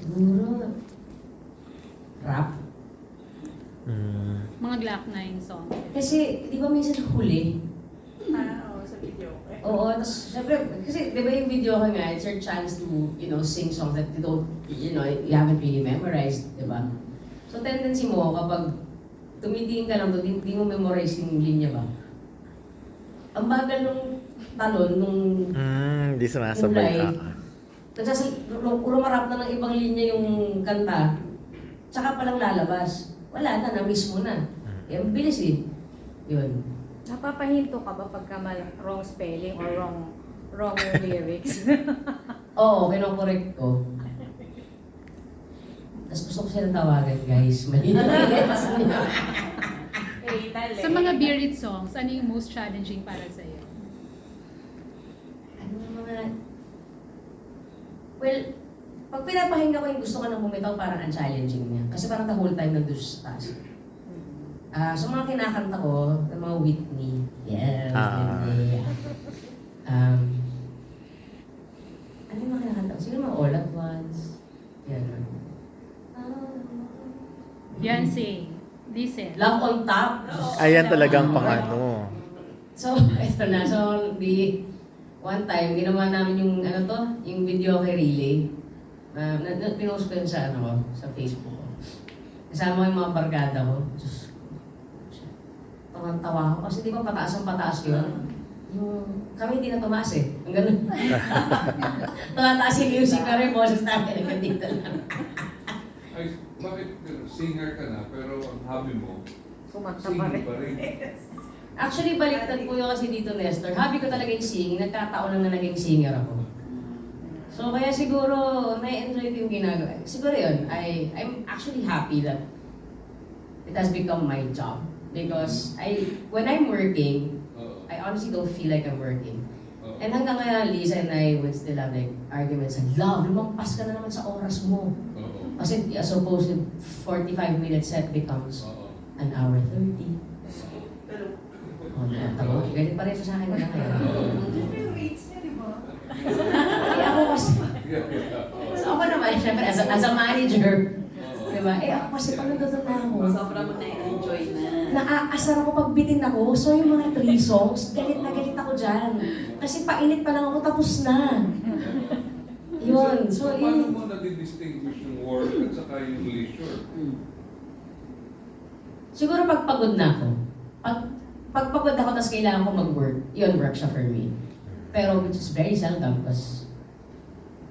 Siguro, rap. Mga Glock 9 song. Kasi, di ba minsan huli? Oo, sa video. Oo, tapos syempre, kasi di ba yung video ko nga, it's your chance to, sing songs that you don't, you haven't really memorized, di ba? So tendency mo, kapag tumitingin ka lang doon, di mo memorize yung linya ba? Ang bagal nung talon, nung Hindi sumasabay. rumarap na ng ibang linya yung kanta, tsaka palang lalabas. Wala na, na-miss mo na. Eh, bilis eh. Yun. Napapahinto ka ba pagka wrong spelling or wrong yung lyrics? Oo, kinokorek ko. Tapos gusto ko silang tawagan, guys. Mali na niya. Sa mga Bear It songs, ano yung most challenging para sa'yo? Ano yung mga... Well, pag pinapahinga ko yung gusto ko nang bumitaw, parang ang challenging niya. Kasi parang the whole time nandun sa taas. So mga kinakanta ko, yung mga Whitney. Yes, Whitney. Ano yung mga kinakanta ko? Siguro mga All at Once. Yan. Beyonce, listen. Love on Top. Ayan talagang pang-ano. So, ito na. So, one time, ginawa namin yung, yung video kay Relay. Pinost ko yun sa, sa Facebook ko. Kasama ko yung mga barkada ko. Diyos ko. Tawang-tawa ko. Kasi di ba pataas ang pataas yun? Kami hindi na tumaas eh. Ang ganun. Tumataas yung music na rin, boses namin. Nagkandito lang. Ay, bakit singer ka na, pero ang hobby mo, Kumanta singing pa rin? Actually, baliktad po yun kasi dito, Nestor. Hobby ko talaga yung singing. Nagkataon lang na naging singer ako. So, kaya siguro, na-enjoy ko yung ginagawa. Siguro yun, I'm actually happy that it has become my job. Because when I'm working, I honestly don't feel like I'm working. And hanggang ngayon, Lisa and I would still have like arguments and, love, lumampas ka na naman sa oras mo. Kasi as opposed to 45-minute set becomes an hour 30. Tama. Galit pa rin sa akin na kaya. Yung age niya, di ba? Ako kasi, so ako naman, syempre, as a manager, diba? Ako kasi pag nagdodon na ako, Sobrang mo na-enjoy na. naaasar ako pag bitin ako. So yung mga 3 songs, galit na galit ako dyan. Kasi painit pa lang ako, tapos na. Yun. So, paano mo nadi-distinguish yung work at saka yung leisure? siguro pag pagod na ako, pag pagod ako tapos kailangan ko mag-work, yun, work siya for me. Pero which is very seldom kasi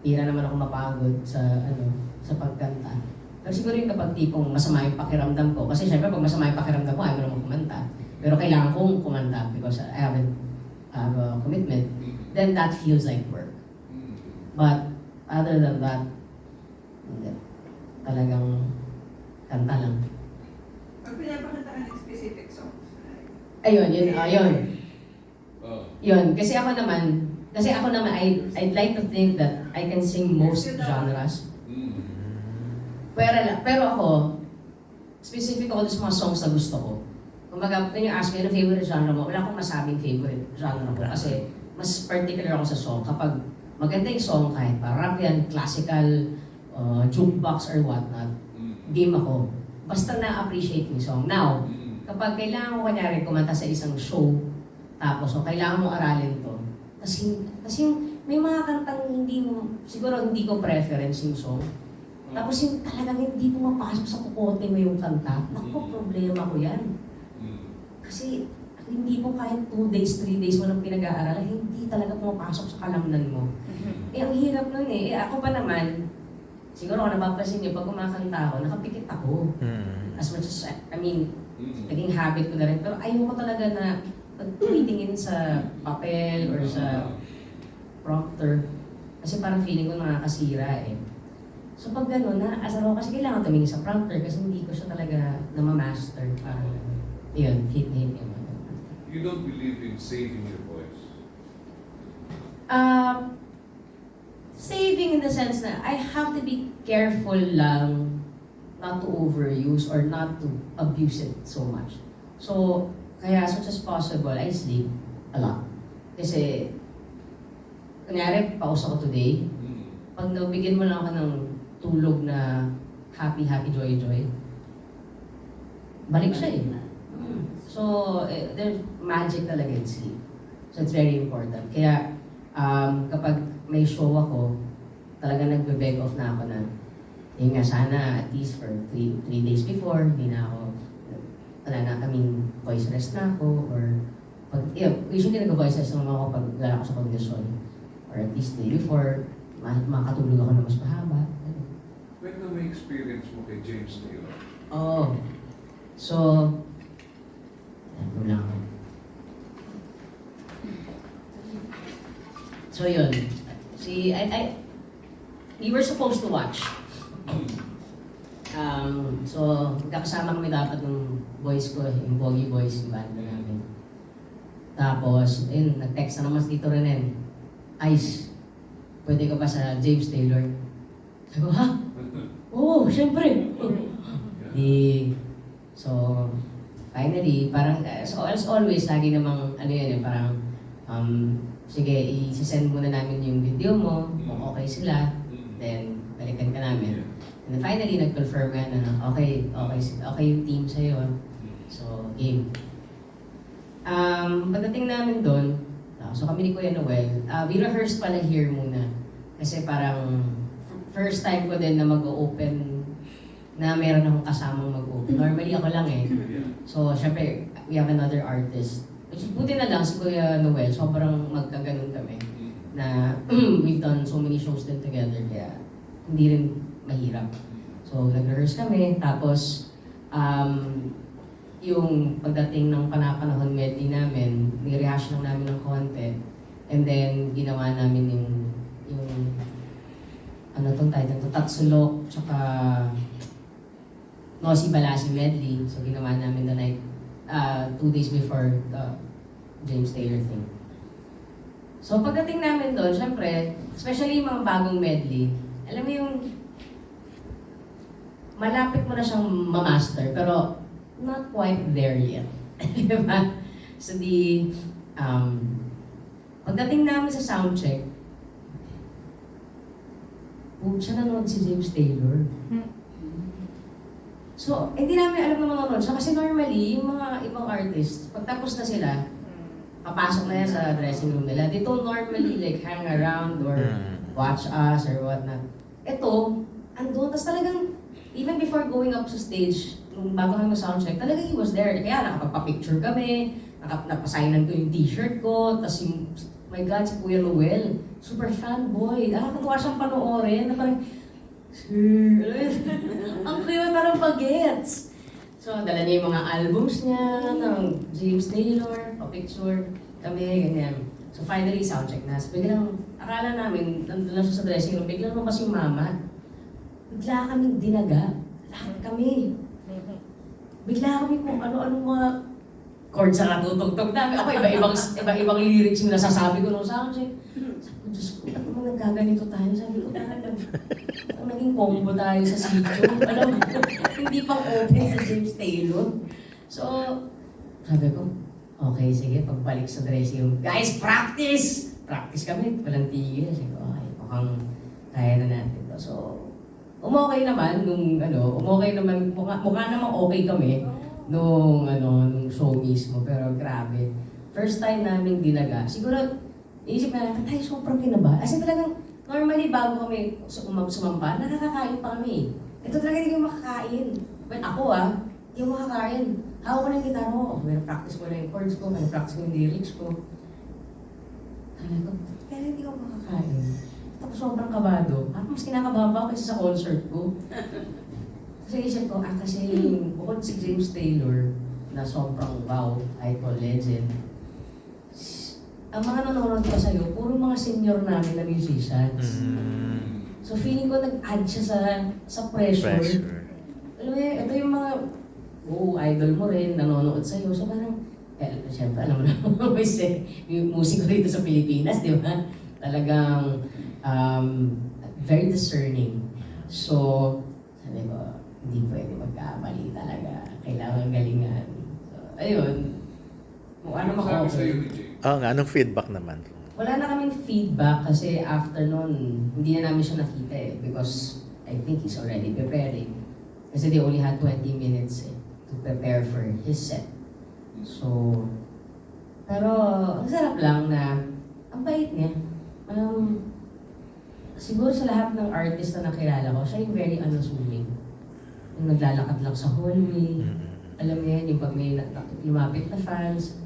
tira naman ako mapagod sa pagkanta. Pero siguro yung kapag tipong masama yung pakiramdam ko, kasi syempre pag masama yung pakiramdam ko, ayaw mo naman kumanta. Pero kailangan kong kumanta because I have a commitment, then that feels like work. But other than that, hindi. Talagang kanta lang. Pag pinapakantaan ng specific songs. Ayun. Yun, kasi ako naman, I'd like to think that I can sing most genres. Pero ako, specific ako sa mga songs na gusto ko. Kumbaga, when you ask me, ano favorite genre mo? Wala akong masabing favorite genre ko. Kasi mas particular ako sa song. Kapag maganda yung song, kahit pa rap yan, classical, jukebox or whatnot, game ako. Basta na-appreciate yung song. Now, kapag kailangan ko kanyari kumanta sa isang show, tapos kailangan mo aralin to, tapos yung may mga kantang siguro hindi ko preference yung song, tapos yung talagang hindi pumapasok sa kukote mo yung kanta, naku, problema ko yan. Kasi hindi mo kahit 2 days, 3 days mo nang pinag-aaralan, hindi talaga pumapasok sa kalamnan mo. Ang hirap nun eh. Ako pa naman, siguro kung napapansin niyo, pag kumakanta ako, nakapikit ako. As much as, naging habit ko na rin. Pero ayoko talaga na tumitingin sa papel or sa prompter. Kasi parang feeling ko nakakasira eh. So pag gano'n, naasar ako kasi kailangan tumingin sa prompter kasi hindi ko siya talaga namamaster. Parang, yun, hit. You don't believe in saving your voice? Saving in the sense na I have to be careful lang not to overuse or not to abuse it so much. So, kaya as much as possible, I sleep a lot. Kasi, kunyari, pause ako today, pag nabigyan mo lang ako ng tulog na happy, joy. Balik siya eh. So, there's magic talaga in sleep. So, it's very important. Kaya, kapag may show ako, talaga nagbe-beg off na ako na, yun nga, sana at least for 3 days before, hindi na ako, wala na kaming voice rest na ako, or, usually nag-voice rest naman ako pag wala ako sa kondisyon. Or at least day before, makatulog ako na mas mahaba. When na may experience mo kay James Taylor? Oh. So, ano lang ako. So yun, we were supposed to watch. So, magkakasama kami dapat ng boys ko, yung Bogie Boys, yung banda namin. Tapos, ayun, nag-text na naman si Tito Renen, Ice, pwede ka ba sa James Taylor? Sabi ko, ha? Oo, syempre. So, finally, parang, so as always, lagi namang, ano yan, parang, sige, i-send muna namin yung video mo, kung okay sila, then, balikan ka namin. And then finally, nag-confirm nga na, okay yung team sa'yo. So, game. Pagdating namin doon, so kami ni Kuya Noel, we rehearsed pala here muna. Kasi parang, first time ko din na mag-open, na meron akong kasamang mag-open. Normally ako lang eh. So, syempre, we have another artist. Which is buti na lang si Kuya Noel, sobrang magkaganon kami. Na we've done so many shows din together, kaya hindi rin mahirap. So, nag-rehearse kami, tapos yung pagdating ng panahon medley namin, ni-rehash lang namin ng konti. And then, ginawa namin yung ano tong title to, Tatsulok, tsaka Nosi Balasi medley. So, ginawa namin the night, 2 days before the James Taylor thing. So, pagdating namin doon, syempre, especially yung mga bagong medley, alam mo yung malapit mo na siyang ma-master, pero not quite there yet. Diba? So, pagdating namin sa soundcheck, siya nanood si James Taylor. So, hindi namin alam na manonood siya kasi normally, yung mga ibang artists, pagtapos na sila, papasok na yan sa dressing room nila. They don't normally like hang around or watch us or whatnot. Ito, andun. Tapos talagang, even before going up sa stage, nung bago kami soundcheck, talagang he was there. Kaya nakapagpa-picture kami, napasignan ko yung t-shirt ko, tapos yung, my God, si Kuya Noel, super fanboy. Nakakatuwa siyang panoorin na parang, ang cute, parang bagets. So, dala niya yung mga albums niya, ng James Taylor, pa-picture kami, ganyan. So, finally, soundcheck na. So, biglang, akala namin, nandun lang siya sa dressing room, biglang lumabas yung mama. Bigla kaming dinaga. Lahat kami. Bigla kami kung ano-ano mga chords na natutugtog namin. Ako, iba-ibang lyrics yung nasasabi ko nung soundcheck. Sabi ko, Diyos ko, ano mo nagkaganito tayo? Sabi ko, naging combo tayo sa sitio. Alam mo, hindi pang open sa James Taylor. So, sabi ko, okay, sige, pagbalik sa dressing room. Guys, practice! Practice kami, walang tigil. Sabi ko, okay, mukhang kaya na natin to. So, umokay naman, mukha namang okay kami nung show mismo. Pero grabe, first time namin dinaga. Siguro, iisip na lang, tayo sobrang kinaba. Kasi talagang, normally bago kami sumampa, nakakakain pa kami. Ito talaga hindi ko makakain. But ako hindi ko makakain. Hawak ko na yung gitara ko. May practice ko na yung chords ko, may practice ko yung lyrics ko. Sabi ko, kaya hindi ko makakain. Ako sobrang kabado. Mas kinakabahan pa ako kaysa sa concert ko. Kasi isip ko, kasi bukod si James Taylor, na sobrang wow, icon, legend, ang mga nanonood pa sa'yo, puro mga senior namin na musicians. So feeling ko nag-add siya sa pressure. Alam mo ito yung mga, idol mo rin, nanonood sa'yo. So parang, siyempre alam mo na, yung musiko dito sa Pilipinas, di ba? Talagang, very discerning. So, sabi ko, hindi pwede magkamali talaga. Kailangan galingan. So, ayun. Kung ano Sabi sa'yo okay. ni James? Oo nga, anong feedback naman? Wala na kaming feedback kasi after nun, hindi na namin siya nakita eh. Because I think he's already preparing. Kasi they only had 20 minutes to prepare for his set. So, pero ang sarap lang na ang bait niya. Siguro sa lahat ng artist na nakilala ko, siya yung very unassuming. Yung naglalakad lang sa hallway. Alam niya yung pag may lumapit na fans,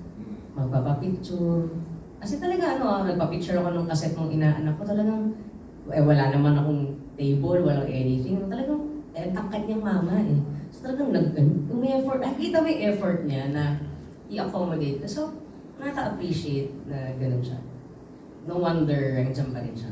magpapapicture. Kasi talaga nagpapicture ako nung kaset ng inaanak ko. Talagang, wala naman akong table, walang anything. Talagang, tangkat niyang mama eh. So talagang may effort, nakikita mo yung effort niya na i-accommodate. So, nakaka-appreciate na ganun siya. No wonder, nandiyan pa rin siya.